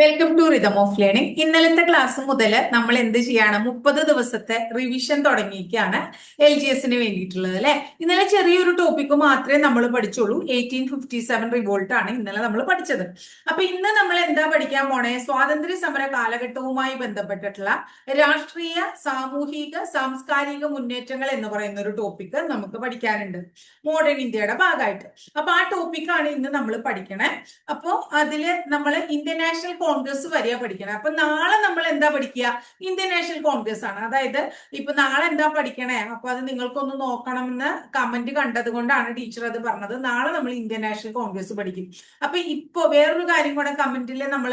Welcome to rhythm of learning. ഇന്നലത്തെ class മുതൽ നമ്മൾ എന്ത് ചെയ്യാണ്? 30 ദിവസത്തെ റിവിഷൻ തുടങ്ങിയിരിക്കുകയാണ് LGSന് വേണ്ടിയിട്ടുള്ളത് അല്ലെ. ഇന്നലെ ചെറിയൊരു ടോപ്പിക്ക് മാത്രമേ നമ്മൾ പഠിച്ചുള്ളൂ. 1857 റിവോൾട്ട് ആണ് ഇന്നലെ നമ്മൾ പഠിച്ചത്. അപ്പൊ ഇന്ന് നമ്മൾ എന്താ പഠിക്കാൻ പോണേ? സ്വാതന്ത്ര്യ സമര കാലഘട്ടവുമായി ബന്ധപ്പെട്ടിട്ടുള്ള രാഷ്ട്രീയ, സാമൂഹിക, സാംസ്കാരിക മുന്നേറ്റങ്ങൾ എന്ന് പറയുന്ന ഒരു ടോപ്പിക്ക് നമുക്ക് പഠിക്കാനുണ്ട്, മോഡേൺ ഇന്ത്യയുടെ ഭാഗമായിട്ട്. അപ്പൊ ആ ടോപ്പിക്കാണ് ഇന്ന് നമ്മൾ പഠിക്കണേ. അപ്പോ അതില് നമ്മൾ ഇന്ത്യൻ നാഷണൽ കോൺഗ്രസ് വരെയാ പഠിക്കണം. അപ്പൊ നാളെ നമ്മൾ എന്താ പഠിക്കുക? ഇന്ത്യൻ നാഷണൽ കോൺഗ്രസ് ആണ്. അതായത് ഇപ്പൊ നാളെ എന്താ പഠിക്കണേ? അപ്പൊ അത് നിങ്ങൾക്കൊന്ന് നോക്കണമെന്ന് കമന്റ് കണ്ടത് കൊണ്ടാണ് ടീച്ചർ അത് പറഞ്ഞത്. നാളെ നമ്മൾ ഇന്ത്യൻ നാഷണൽ കോൺഗ്രസ് പഠിക്കും. അപ്പൊ ഇപ്പൊ വേറൊരു കാര്യം കൂടെ കമന്റിൽ നമ്മൾ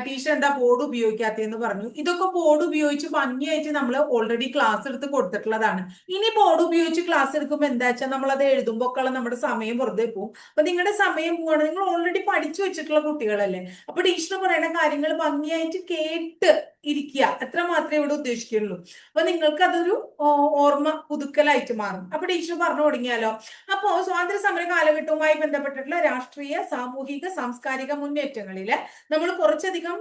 ടീച്ചർ എന്താ ബോർഡ് ഉപയോഗിക്കാത്തതെന്ന് പറഞ്ഞു. ഇതൊക്കെ ബോർഡ് ഉപയോഗിച്ച് ഭംഗിയായിട്ട് നമ്മൾ ഓൾറെഡി ക്ലാസ് എടുത്ത് കൊടുത്തിട്ടുള്ളതാണ്. ഇനി ബോർഡ് ഉപയോഗിച്ച് ക്ലാസ് എടുക്കുമ്പോൾ എന്താ വെച്ചാൽ നമ്മൾ അത് എഴുതുമ്പോൾ നമ്മുടെ സമയം വെറുതെ പോകും. അപ്പൊ നിങ്ങളുടെ സമയം പോവാണ്. നിങ്ങൾ ഓൾറെഡി പഠിച്ചു വെച്ചിട്ടുള്ള കുട്ടികളല്ലേ. അപ്പൊ ടീച്ചർ പറയുന്ന കാര്യങ്ങൾ ഭംഗിയായിട്ട് കേട്ട് ഇരിക്കുക, അത്ര മാത്രമേ ഇവിടെ ഉദ്ദേശിക്കുള്ളൂ. അപ്പൊ നിങ്ങൾക്ക് അതൊരു ഓർമ്മ പുതുക്കലായിട്ട് മാറും. അപ്പൊ ടീച്ചർ പറഞ്ഞു തുടങ്ങിയാലോ. അപ്പോ സ്വാതന്ത്ര്യ സമര കാലഘട്ടവുമായി ബന്ധപ്പെട്ടിട്ടുള്ള രാഷ്ട്രീയ, സാമൂഹിക, സാംസ്കാരിക മുന്നേറ്റങ്ങളില് നമ്മൾ കുറച്ചധികം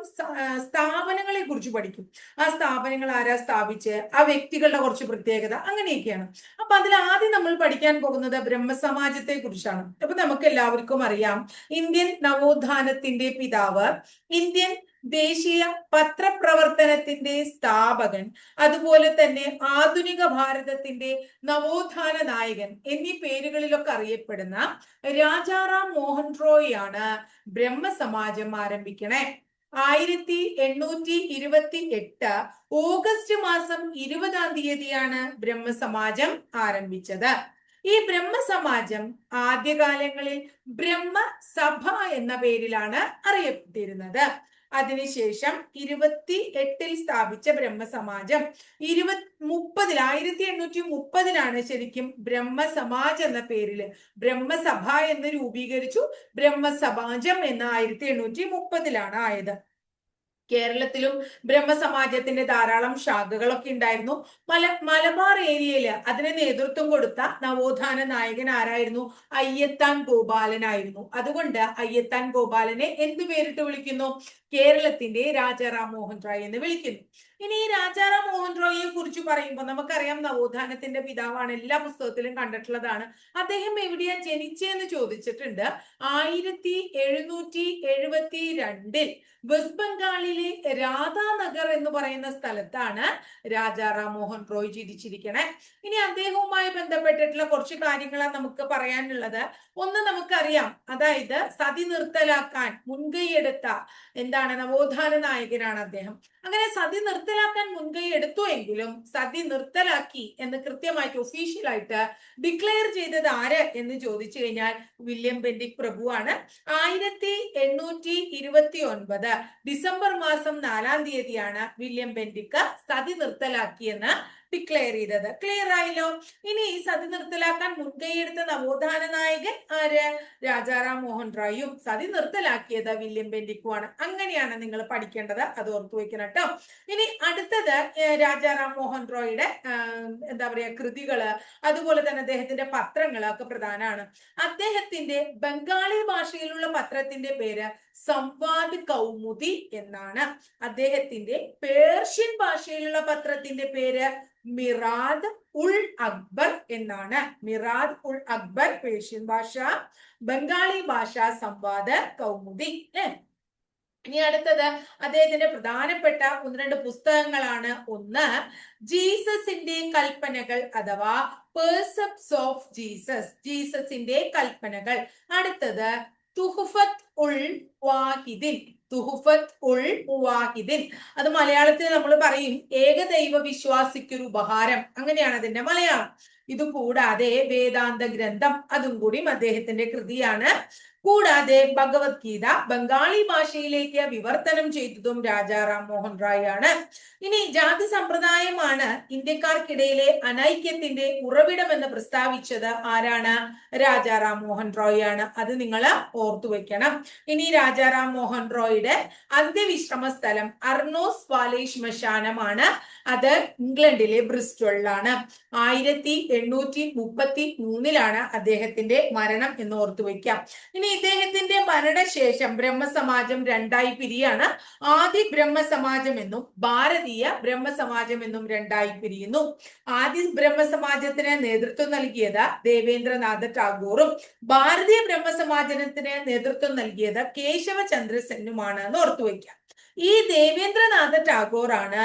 സ്ഥാപനങ്ങളെ കുറിച്ച് പഠിക്കും. ആ സ്ഥാപനങ്ങൾ ആരാ സ്ഥാപിച്ച്, ആ വ്യക്തികളുടെ കുറച്ച് പ്രത്യേകത, അങ്ങനെയൊക്കെയാണ്. അപ്പൊ അതിൽ ആദ്യം നമ്മൾ പഠിക്കാൻ പോകുന്നത് ബ്രഹ്മസമാജത്തെ കുറിച്ചാണ്. അപ്പൊ നമുക്ക് എല്ലാവർക്കും അറിയാം, ഇന്ത്യൻ നവോത്ഥാനത്തിന്റെ പിതാവ്, ഇന്ത്യൻ ദേശീയ പത്രപ്രവർത്തനത്തിന്റെ സ്ഥാപകൻ, അതുപോലെ തന്നെ ആധുനിക ഭാരതത്തിന്റെ നവോത്ഥാന നായകൻ എന്നീ പേരുകളിലൊക്കെ അറിയപ്പെടുന്ന രാജാറാം മോഹൻ റോയ് ആണ് ബ്രഹ്മസമാജം ആരംഭിക്കണേ. 1828 ഓഗസ്റ്റ് മാസം 20-ാം തീയതിയാണ് ബ്രഹ്മസമാജം ആരംഭിച്ചത്. ഈ ബ്രഹ്മസമാജം ആദ്യകാലങ്ങളിൽ ബ്രഹ്മസഭ എന്ന പേരിലാണ് അറിയപ്പെട്ടിരുന്നത്. അതിനുശേഷം 28-ൽ സ്ഥാപിച്ച ബ്രഹ്മസമാജം 1830-ലാണ് ശരിക്കും ബ്രഹ്മസമാജ് എന്ന പേരില് ബ്രഹ്മസഭ എന്ന് രൂപീകരിച്ചു. ബ്രഹ്മസമാജം എന്ന് 1830-ലാണ് ആയത്. കേരളത്തിലും ബ്രഹ്മസമാജത്തിന്റെ ധാരാളം ശാഖകളൊക്കെ ഉണ്ടായിരുന്നു. മലബാർ ഏരിയയിൽ അതിന് നേതൃത്വം കൊടുത്ത നവോത്ഥാന നായകൻ ആരായിരുന്നു? അയ്യത്താൻ ഗോപാലനായിരുന്നു. അതുകൊണ്ട് അയ്യത്താൻ ഗോപാലനെ എന്തു പേരിട്ട് വിളിക്കുന്നു? കേരളത്തിന്റെ രാജാറാം മോഹൻ റോയ് എന്ന് വിളിക്കുന്നു. ഇനി ഈ രാജാറാം മോഹൻ റോയിയെ കുറിച്ച് പറയുമ്പോൾ നമുക്കറിയാം, നവോത്ഥാനത്തിന്റെ പിതാവാണ്, എല്ലാ പുസ്തകത്തിലും കണ്ടിട്ടുള്ളതാണ്. അദ്ദേഹം എവിടെയാ ജനിച്ചതെന്ന് ചോദിച്ചിട്ടുണ്ട്. 1772 വെസ്റ്റ് ബംഗാളിലെ രാധാനഗർ എന്ന് പറയുന്ന സ്ഥലത്താണ് രാജാറാം മോഹൻ റോയ് ജനിച്ചിരിക്കണേ. ഇനി അദ്ദേഹവുമായി ബന്ധപ്പെട്ടിട്ടുള്ള കുറച്ച് കാര്യങ്ങളാണ് നമുക്ക് പറയാനുള്ളത്. ഒന്ന് നമുക്കറിയാം, അതായത് സതി നിർത്തലാക്കാൻ മുൻകൈ എടുത്ത നവോത്ഥാന നായകനാണ് അദ്ദേഹം. അങ്ങനെ സതി നിർത്തലാക്കാൻ മുൻകൈ എടുത്തു എങ്കിലും സതി നിർത്തലാക്കി എന്ന് കൃത്യമായിട്ട് ഒഫീഷ്യലായിട്ട് ഡിക്ലെയർ ചെയ്തത് ആര് എന്ന് ചോദിച്ചു കഴിഞ്ഞാൽ വില്യം ബെന്റിക് പ്രഭുവാണ്. 1829 ഡിസംബർ മാസം 4-ാം തീയതിയാണ് വില്യം ബെന്റിക് സതി നിർത്തലാക്കിയെന്ന് ഡിക്ലെയർ ചെയ്തത്. ക്ലിയർ ആയല്ലോ. ഇനി സതി നിർത്തലാക്കാൻ മുൻകൈയെടുത്ത നവോത്ഥാന നായകൻ ആര്? രാജാറാം മോഹൻ റോയും സതി നിർത്തലാക്കിയത് വില്യം ബെന്റിക്കുമാണ്. അങ്ങനെയാണ് നിങ്ങൾ പഠിക്കേണ്ടത്, അത് ഓർത്തു വെക്കണം കേട്ടോ. ഇനി അടുത്തത് രാജാറാം മോഹൻ റോയുടെ കൃതികള്, അതുപോലെ തന്നെ അദ്ദേഹത്തിന്റെ പത്രങ്ങള് ഒക്കെ പ്രധാനമാണ്. അദ്ദേഹത്തിന്റെ ബംഗാളി ഭാഷയിലുള്ള പത്രത്തിന്റെ പേര് സംവാദ് കൗമുദി എന്നാണ്. അദ്ദേഹത്തിന്റെ പേർഷ്യൻ ഭാഷയിലുള്ള പത്രത്തിന്റെ പേര് മിറാദ് ഉൾ അക്ബർ എന്നാണ്. മിറാദ് ഉൾ അക്ബർ പേർഷ്യൻ ഭാഷ, ബംഗാളി ഭാഷ സംവാദ് കൗമുദി. ഇനി അടുത്തത് അദ്ദേഹത്തിന്റെ പ്രധാനപ്പെട്ട 1-2 പുസ്തകങ്ങളാണ്. ഒന്ന്, ജീസസിന്റെ കൽപ്പനകൾ അഥവാ പേഴ്സെപ്റ്റ്സ് ഓഫ് ജീസസ്, ജീസസിന്റെ കൽപ്പനകൾ. അടുത്തത് തുഹ്ഫത്ത് ഉൾ വാഹിദിൻ, തുഹ്ഫത്ത് ഉൾ വാഹിദിൻ. അത് മലയാളത്തിൽ നമ്മൾ പറയും ഏകദൈവ വിശ്വാസിക്കൊരു ഉപഹാരം, അങ്ങനെയാണ് അതിന്റെ മലയാളം. ഇത് കൂടാതെ വേദാന്ത ഗ്രന്ഥം, അതും കൂടി അദ്ദേഹത്തിന്റെ കൃതിയാണ്. കൂടാതെ ഭഗവത്ഗീത ബംഗാളി ഭാഷയിലേക്ക് വിവർത്തനം ചെയ്തതും രാജാറാം മോഹൻ റോയ് ആണ്. ഇനി ജാതി സമ്പ്രദായമാണ് ഇന്ത്യക്കാർക്കിടയിലെ അനൈക്യത്തിന്റെ ഉറവിടമെന്ന് പ്രസ്താവിച്ചത് ആരാണ്? രാജാറാം മോഹൻ റോയ് ആണ്. അത് നിങ്ങൾ ഓർത്തു വെക്കണം. ഇനി രാജാറാം മോഹൻ റോയുടെ അന്ത്യവിശ്രമ സ്ഥലം അർണോസ് വാലേ ശ്മശാനമാണ്. അത് ഇംഗ്ലണ്ടിലെ ബ്രിസ്റ്റോളിലാണ്. 1833 അദ്ദേഹത്തിന്റെ മരണം എന്ന് ഓർത്തു വയ്ക്കാം. ഇനി ഇദ്ദേഹത്തിന്റെ മരണശേഷം ബ്രഹ്മസമാജം രണ്ടായി പിരിയാണ്. ആദി ബ്രഹ്മസമാജം എന്നും ഭാരതീയ ബ്രഹ്മസമാജം എന്നും രണ്ടായി പിരിയുന്നു. ആദി ബ്രഹ്മസമാജത്തിന് നേതൃത്വം നൽകിയത് ദേവേന്ദ്രനാഥ ടാഗോറും ഭാരതീയ ബ്രഹ്മസമാജത്തിന് നേതൃത്വം നൽകിയത് കേശവചന്ദ്ര സെന്നുമാണ് എന്ന് ഓർത്തു വയ്ക്കാം. ഈ ദേവേന്ദ്രനാഥ ടാഗോർ ആണ്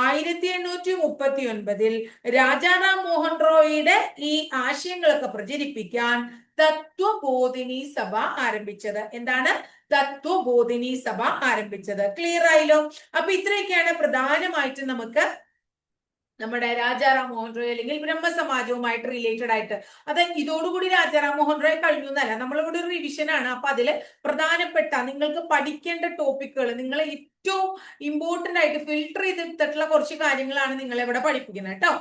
1839 രാജാറാം മോഹൻ റോയിയുടെ ഈ ആശയങ്ങളൊക്കെ പ്രചരിപ്പിക്കാൻ തത്വബോധിനി സഭ ആരംഭിച്ചത്. എന്താണ്? തത്വബോധിനി സഭ ആരംഭിച്ചത്. ക്ലിയർ ആയല്ലോ? അപ്പൊ ഇത്രയൊക്കെയാണ് പ്രധാനമായിട്ട് നമുക്ക് നമ്മുടെ രാജാറാം മോഹൻ റോയ് അല്ലെങ്കിൽ ബ്രഹ്മസമാജവുമായിട്ട് റിലേറ്റഡ് ആയിട്ട്. അത് ഇതോടുകൂടി രാജാറാം മോഹൻ റോയ് കഴിഞ്ഞു എന്നല്ല, നമ്മളിവിടെ ഒരു റിവിഷൻ ആണ്. അപ്പൊ അതില് പ്രധാനപ്പെട്ട നിങ്ങൾക്ക് പഠിക്കേണ്ട ടോപ്പിക്കുകൾ, നിങ്ങൾ ഏറ്റവും ഇമ്പോർട്ടന്റ് ആയിട്ട് ഫിൽട്ടർ ചെയ്തിട്ടുള്ള കുറച്ച് കാര്യങ്ങളാണ് നിങ്ങളെ ഇവിടെ പഠിപ്പിക്കുന്നത് കേട്ടോ.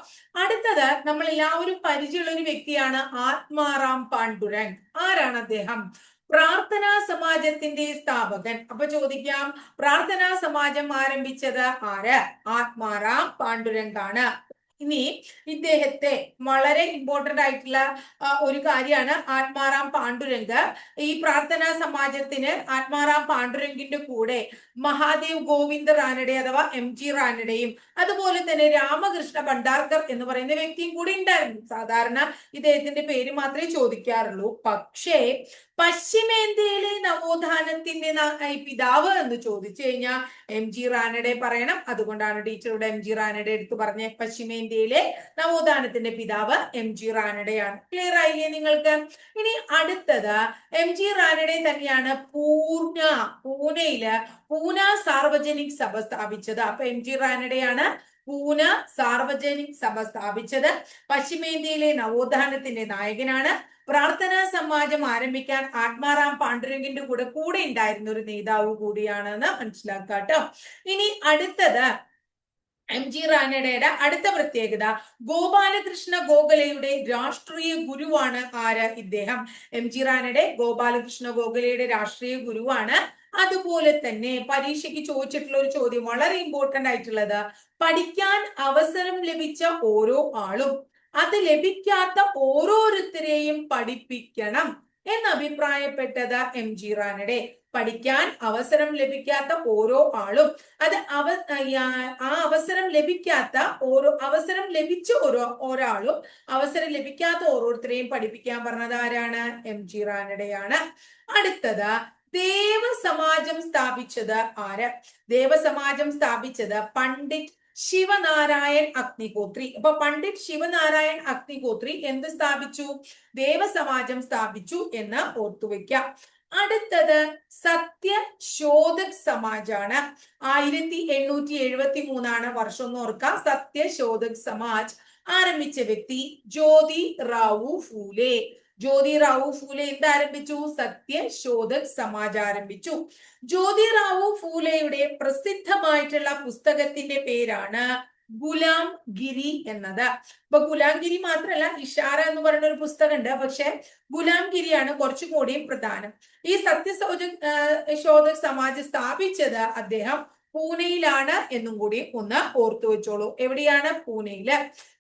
അടുത്തത് നമ്മൾ എല്ലാവരും പരിചയമുള്ള ഒരു വ്യക്തിയാണ് ആത്മാറാം പാണ്ഡുരംഗ്. ആരാണ് അദ്ദേഹം? പ്രാർത്ഥനാ സമാജത്തിന്റെ സ്ഥാപകൻ. അപ്പൊ ചോദിക്കാം, പ്രാർത്ഥനാ സമാജം ആരംഭിച്ചത് ആര്? ആത്മാറാം പാണ്ഡുരംഗ് ആണ്. ഇനി ഇദ്ദേഹത്തെ വളരെ ഇമ്പോർട്ടന്റ് ആയിട്ടുള്ള ഒരു കാര്യമാണ് ആത്മാറാം പാണ്ഡുരംഗ്. ഈ പ്രാർത്ഥനാ സമാജത്തിന് ആത്മാറാം പാണ്ഡുരംഗിന്റെ കൂടെ മഹാദേവ് ഗോവിന്ദ് റാനഡെ അഥവാ MG റാനഡെയും അതുപോലെ തന്നെ രാമകൃഷ്ണ ഭണ്ഡാർക്കർ എന്ന് പറയുന്ന വ്യക്തിയും കൂടി ഉണ്ടായിരുന്നു. സാധാരണ ഇദ്ദേഹത്തിന്റെ പേര് മാത്രമേ ചോദിക്കാറുള്ളൂ. പക്ഷേ പശ്ചിമേന്ത്യയിലെ നവോത്ഥാനത്തിന്റെ പിതാവ് എന്ന് ചോദിച്ചു കഴിഞ്ഞാൽ MG റാനഡെ പറയണം. അതുകൊണ്ടാണ് ടീച്ചറുടെ MG റാനഡെ എടുത്ത് പറഞ്ഞ പശ്ചിമേന്ത്യയിലെ നവോത്ഥാനത്തിന്റെ പിതാവ് MG റാനഡെയാണ്. ക്ലിയർ ആയില്ലേ നിങ്ങൾക്ക്? ഇനി അടുത്തത് MG റാനഡെ തന്നെയാണ് പൂനെയില് പൂന സാർവജനിക് സഭ സ്ഥാപിച്ചത്. അപ്പൊ MG റാനഡെയാണ് പൂന സാർവജനിക് സഭ സ്ഥാപിച്ചത്. പശ്ചിമേന്ത്യയിലെ നവോത്ഥാനത്തിന്റെ നായകനാണ്. പ്രാർത്ഥനാ സമാജം ആരംഭിക്കാൻ ആത്മാറാം പാണ്ഡുരംഗിന്റെ കൂടെ ഉണ്ടായിരുന്ന ഒരു നേതാവ് കൂടിയാണെന്ന് മനസ്സിലാക്കാട്ടോ. ഇനി അടുത്തത് MG റാനഡെയുടെ അടുത്ത പ്രത്യേകത, ഗോപാലകൃഷ്ണ ഗോഖലെയുടെ രാഷ്ട്രീയ ഗുരുവാണ്. ആര്? ഇദ്ദേഹം MG റാനഡെ ഗോപാലകൃഷ്ണ ഗോഖലെയുടെ രാഷ്ട്രീയ ഗുരുവാണ്. അതുപോലെ തന്നെ പരീക്ഷയ്ക്ക് ചോദിച്ചിട്ടുള്ള ഒരു ചോദ്യം വളരെ ഇമ്പോർട്ടന്റ് ആയിട്ടുള്ളത്, പഠിക്കാൻ അവസരം ലഭിച്ച ഓരോ ആളും അത് ലഭിക്കാത്ത ഓരോരുത്തരെയും പഠിപ്പിക്കണം എന്ന് അഭിപ്രായപ്പെട്ടത് MG റാനഡെ. പഠിക്കാൻ അവസരം ലഭിക്കാത്ത ഓരോ ആളും അത് ആ അവസരം ലഭിക്കാത്ത അവസരം ലഭിച്ച ഒരാളും അവസരം ലഭിക്കാത്ത ഓരോരുത്തരെയും പഠിപ്പിക്കാൻ പറഞ്ഞത് ആരാണ്? MG റാനഡെയാണ്. അടുത്തത് ദേവസമാജം സ്ഥാപിച്ചത് ആര്? ദേവസമാജം സ്ഥാപിച്ചത് പണ്ഡിറ്റ് ശിവനാരായൺ അഗ്നിഹോത്രി. അപ്പൊ പണ്ഡിറ്റ് ശിവനാരായൺ അഗ്നിഹോത്രി എന്ത് സ്ഥാപിച്ചു? ദേവസമാജം സ്ഥാപിച്ചു എന്ന് ഓർത്തുവെക്കാം. അടുത്തത് സത്യശോധക് സമാജാണ്. 1873 വർഷം എന്ന് ഓർക്കാം. സത്യശോധക് സമാജ് ആരംഭിച്ച വ്യക്തി ജ്യോതിറാവു ഫൂലെ. ജ്യോതിറാവു ഫൂലെ എന്താരംഭിച്ചു? സത്യശോധക് സമാജ് ആരംഭിച്ചു. ജ്യോതിറാവു ഫൂലെയുടെ പ്രസിദ്ധമായിട്ടുള്ള പുസ്തകത്തിന്റെ പേരാണ് ഗുലാം ഗിരി എന്നത്. അപ്പൊ ഗുലാം ഗിരി മാത്രമല്ല, ഇഷാര എന്ന് പറയുന്ന ഒരു പുസ്തകമുണ്ട്. പക്ഷെ ഗുലാം ഗിരിയാണ് കുറച്ചും കൂടിയും പ്രധാനം. ഈ സത്യശോധക് സമാജ് സ്ഥാപിച്ചത് അദ്ദേഹം പൂനെയിലാണ് എന്നും കൂടി ഒന്ന് ഓർത്തു വെച്ചോളൂ. എവിടെയാണ്? പൂനെയില്.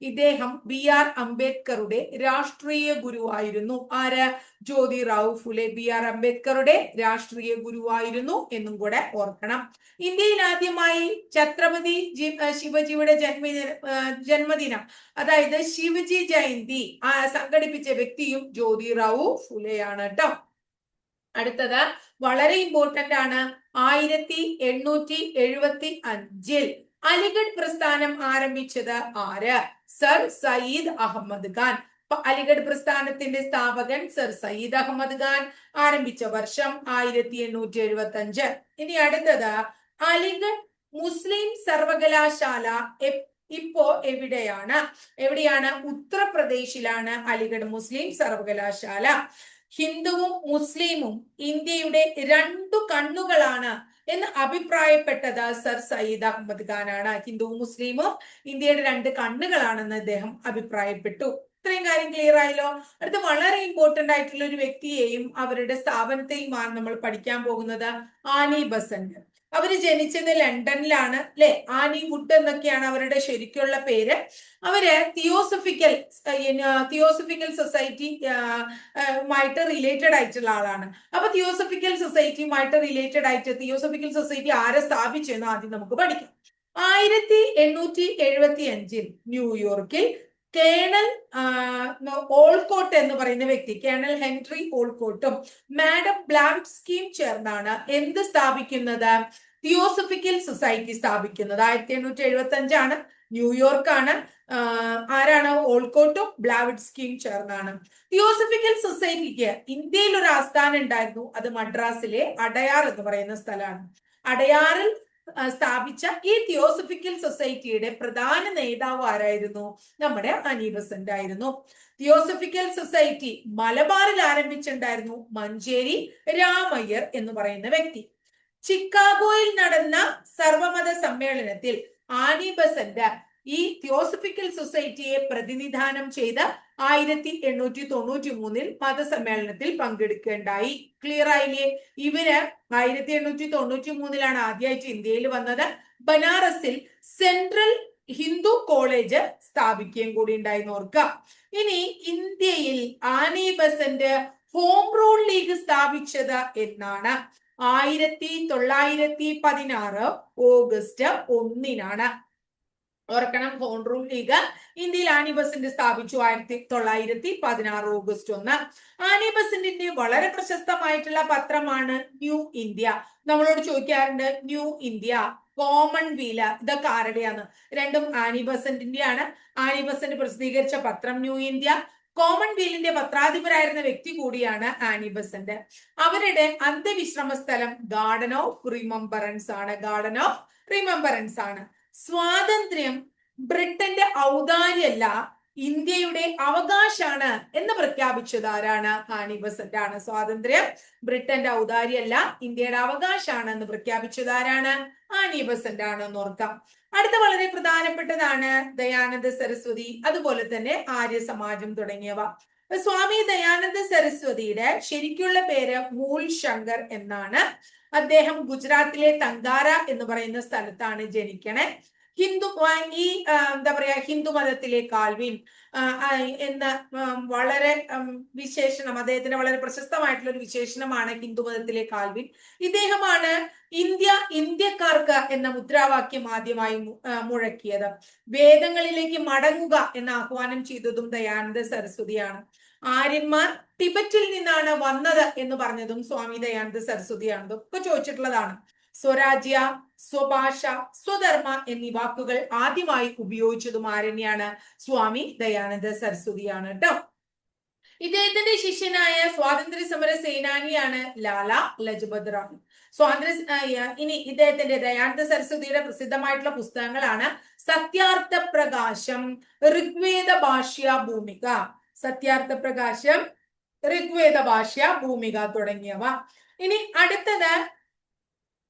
ഇദ്ദേഹം BR അംബേദ്കറുടെ രാഷ്ട്രീയ ഗുരുവായിരുന്നു. ആര്? ജ്യോതിറാവു ഫുലെ BR അംബേദ്കറുടെ രാഷ്ട്രീയ ഗുരുവായിരുന്നു എന്നും കൂടെ ഓർക്കണം. ഇന്ത്യയിൽ ആദ്യമായി ഛത്രപതി ശിവജിയുടെ ജന്മദിനം അതായത് ശിവജി ജയന്തി സംഘടിപ്പിച്ച വ്യക്തിയും ജ്യോതിറാവു ഫുലെയാണ് കേട്ടോ. അടുത്തത് വളരെ ഇമ്പോർട്ടന്റ് ആണ്. 1875 അലിഗഡ് പ്രസ്ഥാനം ആരംഭിച്ചത് ആര്? സർ സയ്യിദ് അഹമ്മദ് ഖാൻ. അലിഗഡ് പ്രസ്ഥാനത്തിന്റെ സ്ഥാപകൻ സർ സയ്യിദ് അഹമ്മദ് ഖാൻ. ആരംഭിച്ച വർഷം 1875. ഇനി അടുത്തത് അലിഗഡ് മുസ്ലിം സർവകലാശാല ഇപ്പോ എവിടെയാണ്? ഉത്തർപ്രദേശിലാണ് അലിഗഡ് മുസ്ലിം സർവകലാശാല. ഹിന്ദുവും മുസ്ലിമും ഇന്ത്യയുടെ രണ്ടു കണ്ണുകളാണ് എന്ന് അഭിപ്രായപ്പെട്ടത് സർ സയ്യിദ് അഹമ്മദ് ഖാനാണ്. ഹിന്ദുവും മുസ്ലിമും ഇന്ത്യയുടെ രണ്ട് കണ്ണുകളാണെന്ന് അദ്ദേഹം അഭിപ്രായപ്പെട്ടു. ഇത്രയും കാര്യം ക്ലിയർ ആയല്ലോ? അടുത്ത വളരെ ഇമ്പോർട്ടന്റ് ആയിട്ടുള്ള ഒരു വ്യക്തിയെയും അവരുടെ സ്ഥാപനത്തെയുമാണ് നമ്മൾ പഠിക്കാൻ പോകുന്നത്. Annie Besant. അവര് ജനിച്ചത് ലണ്ടനിലാണ് അല്ലെ. ആനി വുഡ് എന്നൊക്കെയാണ് അവരുടെ ശരിക്കുള്ള പേര്. അവര് തിയോസഫിക്കൽ സൊസൈറ്റി മായിട്ട് റിലേറ്റഡ് ആയിട്ടുള്ള ആളാണ്. അപ്പൊ തിയോസഫിക്കൽ സൊസൈറ്റിയുമായിട്ട് റിലേറ്റഡ് ആയിട്ട് തിയോസഫിക്കൽ സൊസൈറ്റി ആരെ സ്ഥാപിച്ചെന്ന് ആദ്യം നമുക്ക് പഠിക്കാം. 1875 ന്യൂയോർക്കിൽ കേണൽ ഓൾക്കോട്ട് എന്ന് പറയുന്ന വ്യക്തി, കേണൽ ഹെൻറി ഓൾക്കോട്ടും മാഡം ബ്ലാവിറ്റ്സ്കിയും ചേർന്നാണ് എന്ത് സ്ഥാപിക്കുന്നത്? തിയോസഫിക്കൽ സൊസൈറ്റി സ്ഥാപിക്കുന്നത്. 1875 ന്യൂയോർക്കാണ്. ആരാണ്? ഓൾക്കോട്ടും ബ്ലാവിറ്റ്സ്കിയും ചേർന്നാണ്. തിയോസഫിക്കൽ സൊസൈറ്റിക്ക് ഇന്ത്യയിൽ ഒരു ആസ്ഥാനം ഉണ്ടായിരുന്നു. അത് മദ്രാസിലെ അടയാർ എന്ന് പറയുന്ന സ്ഥലമാണ്. അടയാറിൽ സ്ഥാപിച്ച ഈ തിയോസഫിക്കൽ സൊസൈറ്റിയുടെ പ്രധാന നേതാവ് ആരായിരുന്നു? നമ്മുടെ ആനി ബസന്റ് ആയിരുന്നു. തിയോസഫിക്കൽ സൊസൈറ്റി മലബാറിൽ ആരംഭിച്ചിട്ടുണ്ടായിരുന്നു മഞ്ചേരി രാമയ്യർ എന്ന് പറയുന്ന വ്യക്തി. ചിക്കാഗോയിൽ നടന്ന സർവമത സമ്മേളനത്തിൽ ആനി ബസന്റ് ഈ തിയോസഫിക്കൽ സൊസൈറ്റിയെ പ്രതിനിധാനം ചെയ്ത് 1893 മതസമ്മേളനത്തിൽ പങ്കെടുക്കുകയുണ്ടായി. ക്ലിയർ ആയില്ലേ? ഇവര് 1893 ആദ്യമായിട്ട് ഇന്ത്യയിൽ വന്നത്. ബനാറസിൽ സെൻട്രൽ ഹിന്ദു കോളേജ് സ്ഥാപിക്കുകയും കൂടി ഉണ്ടായിരുന്നു, ഓർക്കുക. ഇനി ഇന്ത്യയിൽ Annie Besant home rule league സ്ഥാപിച്ചത് എന്നാണ്? 1916 ഓഗസ്റ്റ് 1 ഓർക്കണം. ഹോം റൂൾ ലീഗ് ഇന്ത്യയിൽ ആനി ബസന്റ് സ്ഥാപിച്ചു 1916 ഓഗസ്റ്റ് 1. ആനി ബസന്റിന്റെ വളരെ പ്രശസ്തമായിട്ടുള്ള പത്രമാണ് ന്യൂ ഇന്ത്യ. നമ്മളോട് ചോദിക്കാറുണ്ട് ന്യൂ ഇന്ത്യ, കോമൺവീല് ഇതൊക്കെ ആരുടെയാണ്? രണ്ടും ആനി ബസന്റിന്റെ ആണ്. ആനി ബസന്റ് പ്രസിദ്ധീകരിച്ച പത്രം ന്യൂ ഇന്ത്യ. കോമൺവീലിന്റെ പത്രാധിപരായിരുന്ന വ്യക്തി കൂടിയാണ് ആനി ബസന്റ്. അവരുടെ അന്ത്യവിശ്രമ സ്ഥലം ഗാർഡൻ ഓഫ് റിമംബറൻസ് ആണ്. ഗാർഡൻ ഓഫ് റിമംബറൻസ് ആണ്. സ്വാതന്ത്ര്യം ബ്രിട്ടന്റെ ഔദാര്യമല്ല, ഇന്ത്യയുടെ അവകാശാണ് എന്ന് പ്രഖ്യാപിച്ചത് ആരാണ്? ആനി ബസന്റ് ആണ്. സ്വാതന്ത്ര്യം ബ്രിട്ടന്റെ ഔദാര്യമല്ല, ഇന്ത്യയുടെ അവകാശാണ് എന്ന് പ്രഖ്യാപിച്ചത് ആരാണ്? ആനി ബസന്റ് ആണ് എന്ന് ഓർക്കാം. അടുത്ത വളരെ പ്രധാനപ്പെട്ടതാണ് ദയാനന്ദ സരസ്വതി, അതുപോലെ തന്നെ ആര്യ സമാജം തുടങ്ങിയവ. സ്വാമി ദയാനന്ദ സരസ്വതിയുടെ ശരിക്കുള്ള പേര് മൂൽ ശങ്കർ എന്നാണ്. അദ്ദേഹം ഗുജറാത്തിലെ തങ്കാര എന്ന് പറയുന്ന സ്ഥലത്താണ് ജനിക്കണേ. എന്താ പറയാ, ഹിന്ദു മതത്തിലെ കാൽവിൻ എന്ന വളരെ വിശേഷണം, അദ്ദേഹത്തിന്റെ വളരെ പ്രശസ്തമായിട്ടുള്ള ഒരു വിശേഷണമാണ് ഹിന്ദു മതത്തിലെ കാൽവിൻ. ഇദ്ദേഹമാണ് ഇന്ത്യക്കാർക്ക് എന്ന മുദ്രാവാക്യം ആദ്യമായി മുഴക്കിയത്. വേദങ്ങളിലേക്ക് മടങ്ങുക എന്ന് ആഹ്വാനം ചെയ്തതും ദയാനന്ദ സരസ്വതിയാണ്. ആര്യന്മാർ ടിബറ്റിൽ നിന്നാണ് വന്നത് എന്ന് പറഞ്ഞതും സ്വാമി ദയാനന്ദ സരസ്വതിയാണ്. ഇതൊക്കെ ചോദിച്ചിട്ടുള്ളതാണ്. സ്വരാജ്യ, സ്വഭാഷ, സ്വധർമ്മ എന്നീ വാക്കുകൾ ആദ്യമായി ഉപയോഗിച്ചതും ആരെന്നെയാണ്? സ്വാമി ദയാനന്ദ സരസ്വതിയാണ് കേട്ടോ. ഇദ്ദേഹത്തിന്റെ ശിഷ്യനായ സ്വാതന്ത്ര്യ സമര സേനാനിയാണ് ലാല ലജ്പത് റായ്. ഇനി ഇദ്ദേഹത്തിന്റെ ദയാനന്ദ സരസ്വതിയുടെ പ്രസിദ്ധമായിട്ടുള്ള പുസ്തകങ്ങളാണ് സത്യാർത്ഥ പ്രകാശം, ഋഗ്വേദ ഭാഷ്യ ഭൂമിക, സത്യാർത്ഥ പ്രകാശം, ഋഗ്വേദ ഭാഷ്യ ഭൂമിക തുടങ്ങിയവ. ഇനി അടുത്തത്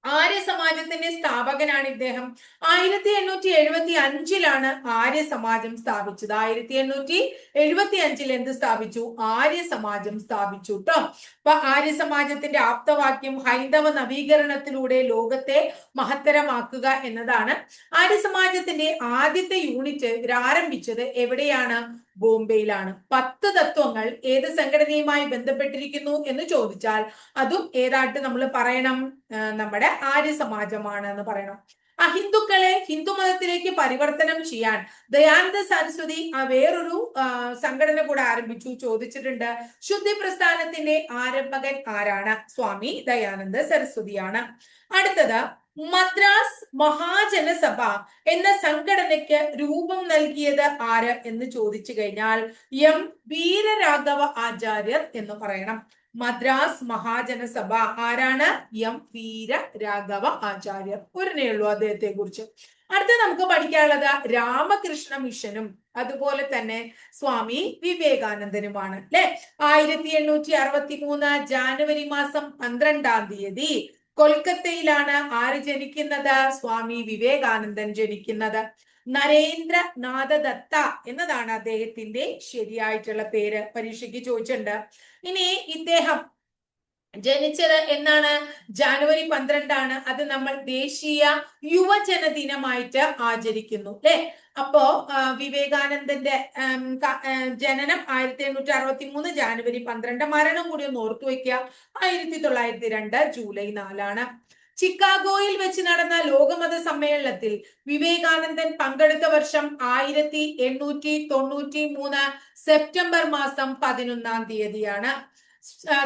ആര്യ സമാജത്തിന്റെ സ്ഥാപകനാണ് ഇദ്ദേഹം. 1875 ആര്യ സമാജം സ്ഥാപിച്ചത്. 1875 എന്ത് സ്ഥാപിച്ചു? ആര്യ സമാജം സ്ഥാപിച്ചു കേട്ടോ. അപ്പൊ ആര്യ സമാജത്തിന്റെ ആപ്തവാക്യം ഹൈന്ദവ നവീകരണത്തിലൂടെ ലോകത്തെ മഹത്തരമാക്കുക എന്നതാണ്. ആര്യ സമാജത്തിന്റെ ആദ്യത്തെ യൂണിറ്റ് ഇവർ ആരംഭിച്ചത് എവിടെയാണ്? ബോംബെയിലാണ്. 10 തത്വങ്ങൾ ഏത് സംഘടനയുമായി ബന്ധപ്പെട്ടിരിക്കുന്നു എന്ന് ചോദിച്ചാൽ അതും ഏതായിട്ട് നമ്മൾ പറയണം? നമ്മുടെ ആര്യ സമാജമാണ് എന്ന് പറയണം. അഹിന്ദുക്കളെ ഹിന്ദു മതത്തിലേക്ക് പരിവർത്തനം ചെയ്യാൻ ദയാനന്ദ സരസ്വതി വേറൊരു സംഘടന കൂടെ ആരംഭിച്ചു. ചോദിച്ചിട്ടുണ്ട്. ശുദ്ധി പ്രസ്ഥാനത്തിന്റെ ആരംഭകൻ ആരാണ്? സ്വാമി ദയാനന്ദ സരസ്വതിയാണ്. അടുത്തത് മദ്രാസ് മഹാജനസഭ എന്ന സംഘടനയ്ക്ക് രൂപം നൽകിയത് ആര് എന്ന് ചോദിച്ചു കഴിഞ്ഞാൽ എം വീരരാഘവ ആചാര്യർ എന്ന് പറയണം. മദ്രാസ് മഹാജനസഭ ആരാണ്? എം വീരരാഘവ ആചാര്യർ. ഒരെണ്ണേ ഉള്ളൂ അദ്ദേഹത്തെ കുറിച്ച്. അടുത്ത നമുക്ക് പഠിക്കാനുള്ളത് രാമകൃഷ്ണ മിഷനും അതുപോലെ തന്നെ സ്വാമി വിവേകാനന്ദനുമാണ് അല്ലെ. 1863 ജാനുവരി മാസം 12 കൊൽക്കത്തയിലാണ് ആര് ജനിക്കുന്നത്? സ്വാമി വിവേകാനന്ദൻ ജനിക്കുന്നത്. നരേന്ദ്രനാഥ ദത്ത എന്നതാണ് അദ്ദേഹത്തിന്റെ ശരിയായിട്ടുള്ള പേര്. പരീക്ഷയ്ക്ക് ചോദിച്ചിട്ടുണ്ട്. ഇനി ഇദ്ദേഹം ജനിച്ചത് എന്നാണ്? ജാനുവരി 12 അത് നമ്മൾ ദേശീയ യുവജന ദിനമായിട്ട് ആചരിക്കുന്നു അല്ലെ. അപ്പോ വിവേകാനന്ദന്റെ ജനനം 1863 ജാനുവരി 12, മരണം കൂടി ഒന്ന് ഓർത്തു വെക്കുക 1902 ജൂലൈ 4. ചിക്കാഗോയിൽ വെച്ച് നടന്ന ലോകമത സമ്മേളനത്തിൽ വിവേകാനന്ദൻ പങ്കെടുത്ത വർഷം 1893 സെപ്റ്റംബർ മാസം 11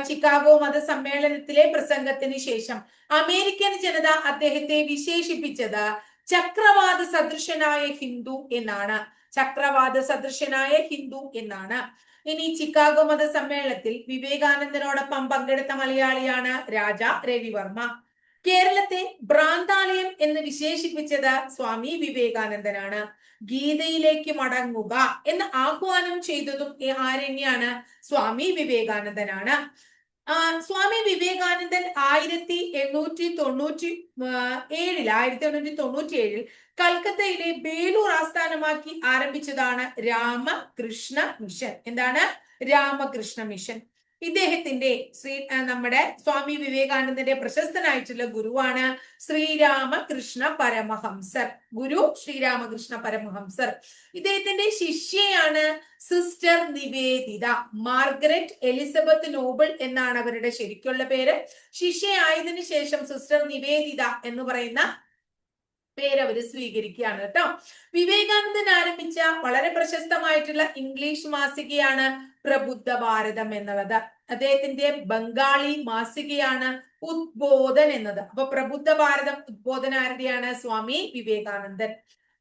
ചിക്കാഗോ മതസമ്മേളനത്തിലെ പ്രസംഗത്തിന് ശേഷം അമേരിക്കൻ ജനത അദ്ദേഹത്തെ വിശേഷിപ്പിച്ചത് ചക്രവാത സദൃശനായ ഹിന്ദു എന്നാണ്. ചക്രവാത സദൃശനായ ഹിന്ദു എന്നാണ്. ഇനി ചിക്കാഗോ മതസമ്മേളനത്തിൽ വിവേകാനന്ദനോടൊപ്പം പങ്കെടുത്ത മലയാളിയാണ് രാജ രവിവർമ്മ. കേരളത്തെ ഭ്രാന്താലയം എന്ന് വിശേഷിപ്പിച്ചത് സ്വാമി വിവേകാനന്ദനാണ്. ഗീതയിലേക്ക് മടങ്ങുക എന്ന് ആഹ്വാനം ചെയ്തതും ആരെന്നെയാണ്? സ്വാമി വിവേകാനന്ദനാണ്. സ്വാമി വിവേകാനന്ദൻ 1897 കൽക്കത്തയിലെ ബേലൂർ ആസ്ഥാനമാക്കി ആരംഭിച്ചതാണ് രാമകൃഷ്ണ മിഷൻ. എന്താണ്? രാമകൃഷ്ണ മിഷൻ. ഇദ്ദേഹത്തിന്റെ നമ്മുടെ സ്വാമി വിവേകാനന്ദന്റെ പ്രശസ്തനായിട്ടുള്ള ഗുരുവാണ് ശ്രീരാമകൃഷ്ണ പരമഹംസർ. ഗുരു ശ്രീരാമകൃഷ്ണ പരമഹംസർ. ഇദ്ദേഹത്തിന്റെ ശിഷ്യയാണ് sister Nivedita. Margaret Elizabeth Noble എന്നാണ് അവരുടെ ശരിക്കുള്ള പേര്. ശിഷ്യയായതിനു ശേഷം സിസ്റ്റർ നിവേദിത എന്ന് പറയുന്ന പേര് അവര് സ്വീകരിക്കുകയാണ് കേട്ടോ. വിവേകാനന്ദൻ ആരംഭിച്ച വളരെ പ്രശസ്തമായിട്ടുള്ള ഇംഗ്ലീഷ് മാസികയാണ് പ്രബുദ്ധ ഭാരതം എന്നുള്ളത്. അദ്ദേഹത്തിന്റെ ബംഗാളി മാസികയാണ് ഉദ്ബോധൻ എന്നത്. അപ്പൊ പ്രബുദ്ധ ഭാരതം, ഉദ്ബോധൻ ആരുടെയാണ്? സ്വാമി വിവേകാനന്ദൻ.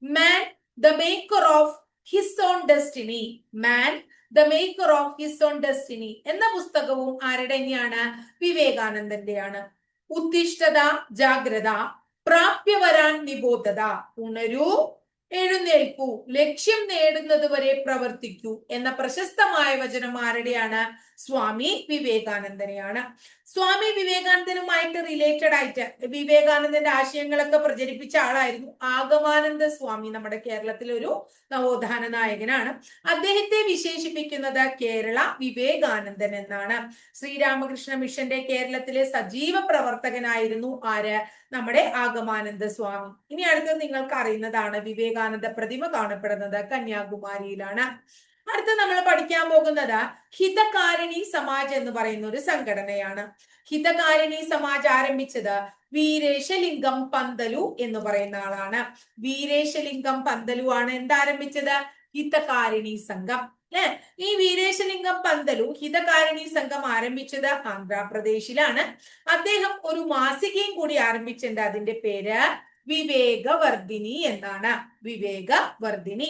Man the maker of his own destiny. Man the maker of his own destiny എന്ന പുസ്തകവും ആരുടെ തന്നെയാണ്? വിവേകാനന്ദന്റെയാണ്. ഉത്തിഷ്ഠത ജാഗ്രത, പ്രാപ്യ വരാൻ നിബോധത. ഉണരൂ, എഴുന്നേൽക്കൂ, ലക്ഷ്യം നേടുന്നത് വരെ പ്രവർത്തിക്കൂ എന്ന പ്രശസ്തമായ വചനം ആരുടെയാണ്? സ്വാമി വിവേകാനന്ദനെയാണ്. സ്വാമി വിവേകാനന്ദനുമായിട്ട് റിലേറ്റഡ് ആയിട്ട് വിവേകാനന്ദന്റെ ആശയങ്ങളൊക്കെ പ്രചരിപ്പിച്ച ആളായിരുന്നു ആഗമാനന്ദ സ്വാമി. നമ്മുടെ കേരളത്തിലെ ഒരു നവോത്ഥാന നായകനാണ്. അദ്ദേഹത്തെ വിശേഷിപ്പിക്കുന്നത് കേരള വിവേകാനന്ദൻ എന്നാണ്. ശ്രീരാമകൃഷ്ണ മിഷന്റെ കേരളത്തിലെ സജീവ പ്രവർത്തകനായിരുന്നു ആര്? നമ്മുടെ ആഗമാനന്ദ സ്വാമി. ഇനി അടുത്തത് നിങ്ങൾക്ക് അറിയുന്നതാണ്, വിവേകാനന്ദ പ്രതിമ കാണപ്പെടുന്നത് കന്യാകുമാരിയിലാണ്. അടുത്ത നമ്മൾ പഠിക്കാൻ പോകുന്നത് ഹിതകാരിണി സമാജ് എന്ന് പറയുന്ന ഒരു സംഘടനയാണ്. ഹിതകാരിണി സമാജ് ആരംഭിച്ചത് വീരേശലിംഗം പന്തലു എന്ന് പറയുന്ന ആളാണ്. വീരേശലിംഗം പന്തലു ആണ് എന്താരംഭിച്ചത്? ഹിതകാരിണി സംഘം അല്ലെ. ഈ വീരേശലിംഗം പന്തലു ഹിതകാരിണി സംഘം ആരംഭിച്ചത് ആന്ധ്രാപ്രദേശിലാണ്. അദ്ദേഹം ഒരു മാസികയും കൂടി ആരംഭിച്ചിട്ടുണ്ട്. അതിന്റെ പേര് വിവേകവർദ്ധിനി എന്നാണ്. വിവേകവർദ്ധിനി.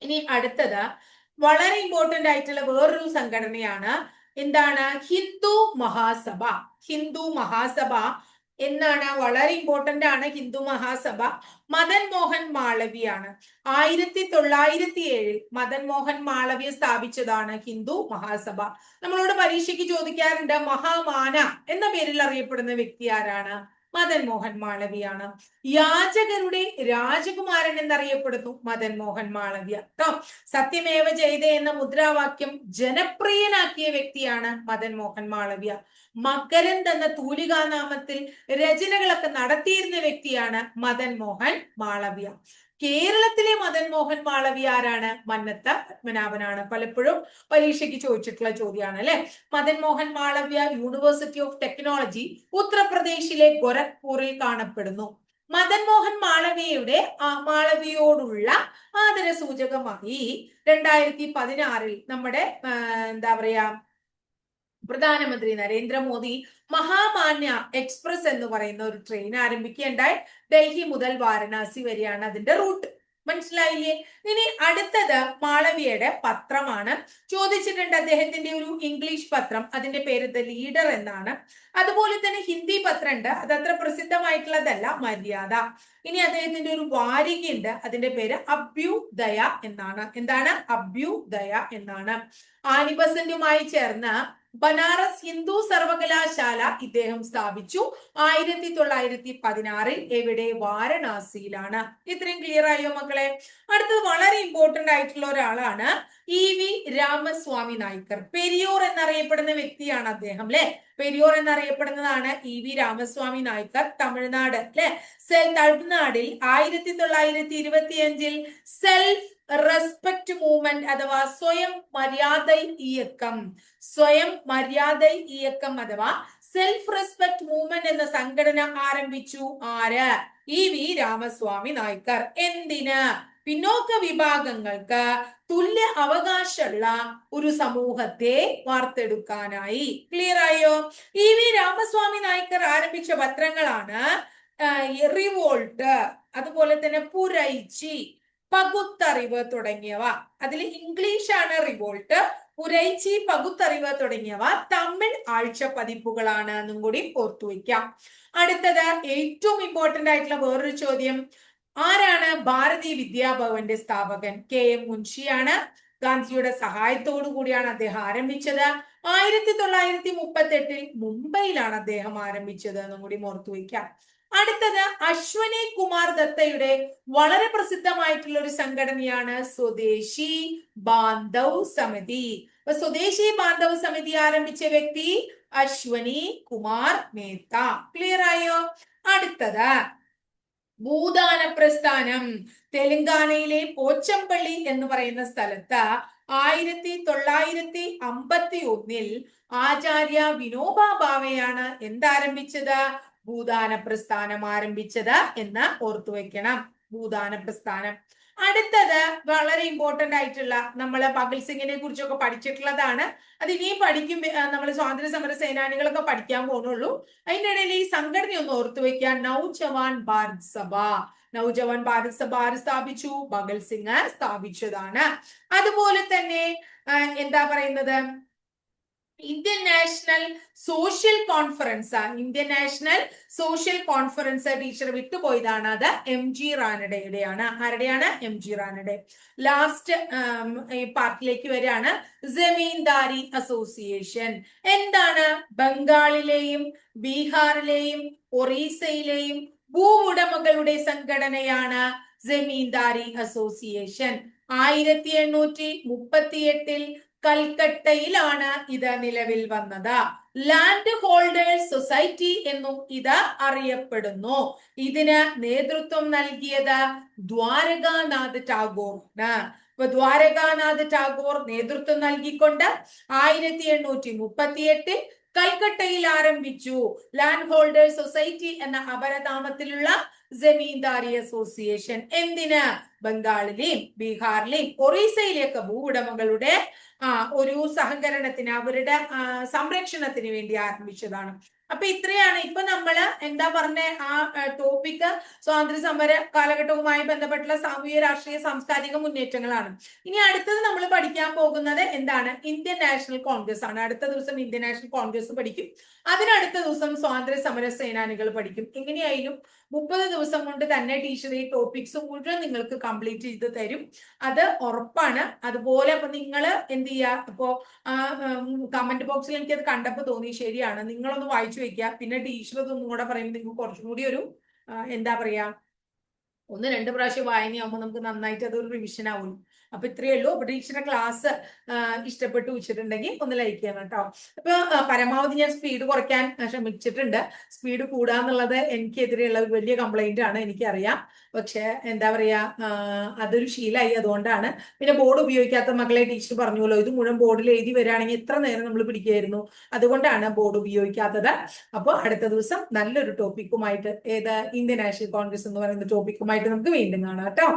ഇനി അടുത്തത് വളരെ ഇമ്പോർട്ടന്റ് ആയിട്ടുള്ള വേറൊരു സംഘടനയാണ്. എന്താണ്? ഹിന്ദു മഹാസഭ. ഹിന്ദു മഹാസഭ എന്നാണ്, വളരെ ഇമ്പോർട്ടന്റ് ആണ്. ഹിന്ദു മഹാസഭ മദൻ മോഹൻ മാളവിയാണ്. 1907 മദൻ മോഹൻ മാളവിയ സ്ഥാപിച്ചതാണ് ഹിന്ദു മഹാസഭ. നമ്മളോട് പരീക്ഷയ്ക്ക് ചോദിക്കാറുണ്ട്, മഹാമാന എന്ന പേരിൽ അറിയപ്പെടുന്ന വ്യക്തി ആരാണ്? മദൻ മോഹൻ മാളവിയാണ്. യാചകരുടെ രാജകുമാരൻ എന്നറിയപ്പെടുന്നു മദൻ മോഹൻ മാളവ്യ കേട്ടോ. സത്യമേവ ജയതേ എന്ന മുദ്രാവാക്യം ജനപ്രിയനാക്കിയ വ്യക്തിയാണ് മദൻ മോഹൻ മാളവ്യ. മകരന്ത് എന്ന തൂലികാനാമത്തിൽ രചനകളൊക്കെ നടത്തിയിരുന്ന വ്യക്തിയാണ് മദൻ മോഹൻ മാളവ്യ. കേരളത്തിലെ മദൻ മോഹൻ മാളവ്യ ആരാണ്? മന്നത്ത പത്മനാഭനാണ്. പലപ്പോഴും പരീക്ഷയ്ക്ക് ചോദിച്ചിട്ടുള്ള ചോദ്യമാണ് അല്ലെ. Madan Mohan Malaviya university of technology ഉത്തർപ്രദേശിലെ ഗോരഖ്പൂരിൽ കാണപ്പെടുന്നു. മദൻ മോഹൻ മാളവിയോടുള്ള ആദര സൂചകമായി 2016 നമ്മുടെ എന്താ പറയാ പ്രധാനമന്ത്രി നരേന്ദ്രമോദി മഹാമാന്യ എക്സ്പ്രസ് എന്ന് പറയുന്ന ഒരു ട്രെയിൻ ആരംഭിക്കുകയുണ്ടായി. ഡൽഹി മുതൽ വാരണാസി വരെയാണ് അതിന്റെ റൂട്ട്. മനസ്സിലായില്ലേ? ഇനി അടുത്തത് മാളവിയയുടെ പത്രമാണ്. ചോദിച്ചിട്ടുണ്ട് അദ്ദേഹത്തിന്റെ ഒരു ഇംഗ്ലീഷ് പത്രം, അതിന്റെ പേര് ദ ലീഡർ എന്നാണ്. അതുപോലെ തന്നെ ഹിന്ദി പത്രം ഉണ്ട്, അതത്ര പ്രസിദ്ധമായിട്ടുള്ളതല്ല, മര്യാദ. ഇനി അദ്ദേഹത്തിന്റെ ഒരു വാരികയുണ്ട്, അതിന്റെ പേര് അഭ്യുദയ എന്നാണ്. എന്താണ്? അഭ്യുദയ എന്നാണ്. ആനി ബസന്റുമായി ചേർന്ന് ബനാറസ് ഹിന്ദു സർവകലാശാല ഇദ്ദേഹം സ്ഥാപിച്ചു 1916. എവിടെ? വാരണാസിയിലാണ്. ഇത്രയും ക്ലിയർ ആയോ മക്കളെ? അടുത്തത് വളരെ ഇമ്പോർട്ടന്റ് ആയിട്ടുള്ള ഒരാളാണ് ഇ വി രാമസ്വാമി നായ്ക്കർ. പെരിയോർ എന്നറിയപ്പെടുന്ന വ്യക്തിയാണ് അദ്ദേഹം അല്ലെ. പെരിയോർ എന്നറിയപ്പെടുന്നതാണ് EV രാമസ്വാമി നായ്ക്കർ. തമിഴ്നാട് അല്ലെ, തമിഴ്നാടിൽ 1925 സെൽഫ് റെസ്പെക്ട് മൂവ്മെന്റ് അഥവാ സ്വയം മര്യാദ ഇയക്കം, സ്വയം മര്യാദ ഇയക്കം അഥവാ സെൽഫ് റെസ്പെക്ട് മൂവ്മെന്റ് എന്ന സംഘടന ആരംഭിച്ചു ആര്? EV രാമസ്വാമി നായ്ക്കർ. എന്തിന്? പിന്നോക്ക വിഭാഗങ്ങൾക്ക് തുല്യ അവകാശമുള്ള ഒരു സമൂഹത്തെ വാർത്തെടുക്കാനായി. ക്ലിയർ ആയോ? EV രാമസ്വാമി നായ്ക്കർ ആരംഭിച്ച പത്രങ്ങളാണ് റിവോൾട്ട്, അതുപോലെ തന്നെ പുരൈച്ചി, പകുത്തറിവ് തുടങ്ങിയവ. അതിൽ ഇംഗ്ലീഷാണ് റിവോൾട്ട്, പുരൈച്ചി, പകുത്തറിവ് തുടങ്ങിയവ തമിഴ് ആഴ്ച പതിപ്പുകളാണ് എന്നും കൂടി ഓർത്തുവെക്കാം. അടുത്തത് ഏറ്റവും ഇമ്പോർട്ടന്റ് ആയിട്ടുള്ള വേറൊരു ചോദ്യം, ആരാണ് ഭാരതീയ വിദ്യാഭവന്റെ സ്ഥാപകൻ? KM മുൻഷിയാണ്. ഗാന്ധിജിയുടെ സഹായത്തോടു കൂടിയാണ് അദ്ദേഹം ആരംഭിച്ചത്. 1938 മുംബൈയിലാണ് അദ്ദേഹം ആരംഭിച്ചത് എന്നും കൂടി ഓർത്തുവെക്കാം. അടുത്തത് അശ്വനി കുമാർ ദത്തയുടെ വളരെ പ്രസിദ്ധമായിട്ടുള്ള ഒരു സംഘടനയാണ് സ്വദേശി ബാന്ധവ് സമിതി. അപ്പൊ സ്വദേശി ബാന്ധവ് സമിതി ആരംഭിച്ച വ്യക്തി അശ്വനി കുമാർ മേത്ത. ക്ലിയർ ആയോ? അടുത്തത് ഭൂദാന പ്രസ്ഥാനം. തെലങ്കാനയിലെ പോച്ചമ്പള്ളി എന്ന് പറയുന്ന സ്ഥലത്ത് 1951 ആചാര്യ വിനോബ ഭാവെയാണ് എന്താരംഭിച്ചത്? ഭൂദാന പ്രസ്ഥാനം ആരംഭിച്ചത് എന്ന് ഓർത്തുവെക്കണം. ഭൂദാന പ്രസ്ഥാനം. അടുത്തത് വളരെ ഇമ്പോർട്ടന്റ് ആയിട്ടുള്ള, നമ്മള് ഭഗത് സിംഗിനെ കുറിച്ചൊക്കെ പഠിച്ചിട്ടുള്ളതാണ്. അത് ഇനിയും പഠിക്കും, നമ്മൾ സ്വാതന്ത്ര്യ സമര സേനാനികളൊക്കെ പഠിക്കാൻ പോകുന്നുള്ളൂ. അതിന്റെ ഇടയിൽ ഈ സംഘടന ഒന്ന് ഓർത്തുവെക്കാൻ, നൗജവാൻ ഭാരത് സഭ. നൗജവാൻ ഭാരത് സഭ ആര് സ്ഥാപിച്ചു? ഭഗത് സിംഗ് സ്ഥാപിച്ചതാണ്. അതുപോലെ തന്നെ എന്താ പറയുന്നത്, Indian National Social Conference, Indian National Social Conference teacher വിട്ടുപോയതാണ്. അത് MG റാനഡെയുടെയാണ്. ആരുടെയാണ്? MG റാനഡെ. ലാസ്റ്റ് ഈ പാർട്ടിലേക്ക് വരികയാണ്. ജമീന്ദാരി അസോസിയേഷൻ എന്താണ്? ബംഗാളിലെയും ബീഹാറിലെയും ഒറീസയിലെയും ഭൂവുടമകളുടെ സംഘടനയാണ് ജമീന്ദാരി അസോസിയേഷൻ. 1838 കൽക്കട്ടയിലാണ് ഇത് നിലവിൽ വന്നത്. ലാൻഡ് ഹോൾഡേഴ്സ് സൊസൈറ്റി എന്നും ഇത് അറിയപ്പെടുന്നു. ഇതിന് നേതൃത്വം നൽകിയത് ദ്വാരകാനാഥ് ടാഗോറാണ്. അപ്പൊ ദ്വാരകാനാഥ് ടാഗോർ നേതൃത്വം നൽകിക്കൊണ്ട് 1838 കൽക്കട്ടയിൽ ആരംഭിച്ചു ലാൻഡ് ഹോൾഡേഴ്സ് സൊസൈറ്റി എന്ന അപരനാമത്തിലുള്ള ജമീന്ദാരി അസോസിയേഷൻ. എന്തിന്? ബംഗാളിലെയും ബീഹാറിലെയും ഒറീസയിലെയൊക്കെ ഭൂവുടമകളുടെ ഒരു സഹകരണത്തിന്, അവരുടെ സംരക്ഷണത്തിന് വേണ്ടി ആരംഭിച്ചതാണ്. അപ്പൊ ഇത്രയാണ്. ഇപ്പൊ നമ്മള് എന്താ പറഞ്ഞ ആ ടോപ്പിക് സ്വാതന്ത്ര്യ സമര കാലഘട്ടവുമായി ബന്ധപ്പെട്ടുള്ള സാമൂഹിക രാഷ്ട്രീയ സാംസ്കാരിക മുന്നേറ്റങ്ങളാണ്. ഇനി അടുത്തത് നമ്മൾ പഠിക്കാൻ പോകുന്നത് എന്താണ്? ഇന്ത്യൻ നാഷണൽ കോൺഗ്രസ് ആണ്. അടുത്ത ദിവസം ഇന്ത്യൻ നാഷണൽ കോൺഗ്രസ് പഠിക്കും. അതിനടുത്ത ദിവസം സ്വാതന്ത്ര്യ സമര സേനാനികൾ പഠിക്കും. എങ്ങനെയായാലും 30 ദിവസം കൊണ്ട് തന്നെ ടീച്ചർ ഈ ടോപ്പിക്സ് മുഴുവൻ നിങ്ങൾക്ക് കംപ്ലീറ്റ് ചെയ്ത് തരും, അത് ഉറപ്പാണ്. അതുപോലെ അപ്പൊ നിങ്ങൾ എന്ത് ചെയ്യുക, ഇപ്പോ കമന്റ് ബോക്സിൽ എനിക്കത് കണ്ടപ്പോൾ തോന്നി, ശരിയാണ്, നിങ്ങളൊന്ന് വായിച്ചു വെക്കുക. പിന്നെ ടീച്ചർ ഇതൊന്നും കൂടെ പറയുമ്പോൾ നിങ്ങൾക്ക് കുറച്ചും കൂടി ഒരു എന്താ പറയാ, 1-2 പ്രാവശ്യം വായനയാകുമ്പോൾ നമുക്ക് നന്നായിട്ട് അതൊരു റിവിഷൻ ആവും. അപ്പൊ ഇത്രയേ ഉള്ളൂ. അപ്പൊ ടീച്ചറുടെ ക്ലാസ് ഇഷ്ടപ്പെട്ടു വെച്ചിട്ടുണ്ടെങ്കിൽ ഒന്ന് ലൈക്ക് ചെയ്യണം കേട്ടോ. അപ്പൊ പരമാവധി ഞാൻ സ്പീഡ് കുറയ്ക്കാൻ ശ്രമിച്ചിട്ടുണ്ട്. സ്പീഡ് കൂടാന്നുള്ളത് എനിക്കെതിരെയുള്ള ഒരു വലിയ കംപ്ലൈന്റ് ആണ്, എനിക്കറിയാം. പക്ഷെ എന്താ പറയാ, അതൊരു ശീലമായി, അതുകൊണ്ടാണ്. പിന്നെ ബോർഡ് ഉപയോഗിക്കാത്ത മക്കളെ ടീച്ചർ പറഞ്ഞുല്ലോ, ഇത് മുഴുവൻ ബോർഡിൽ എഴുതി വരികയാണെങ്കിൽ എത്ര നേരം നമ്മൾ പിടിക്കുകയായിരുന്നു. അതുകൊണ്ടാണ് ബോർഡ് ഉപയോഗിക്കാത്തത്. അപ്പോൾ അടുത്ത ദിവസം നല്ലൊരു ടോപ്പിക്കുമായിട്ട്, ഏത് ഇന്ത്യൻ നാഷണൽ കോൺഗ്രസ് എന്ന് പറയുന്ന ടോപ്പിക്കുമായിട്ട് നമുക്ക് വീണ്ടും കാണാം കേട്ടോ.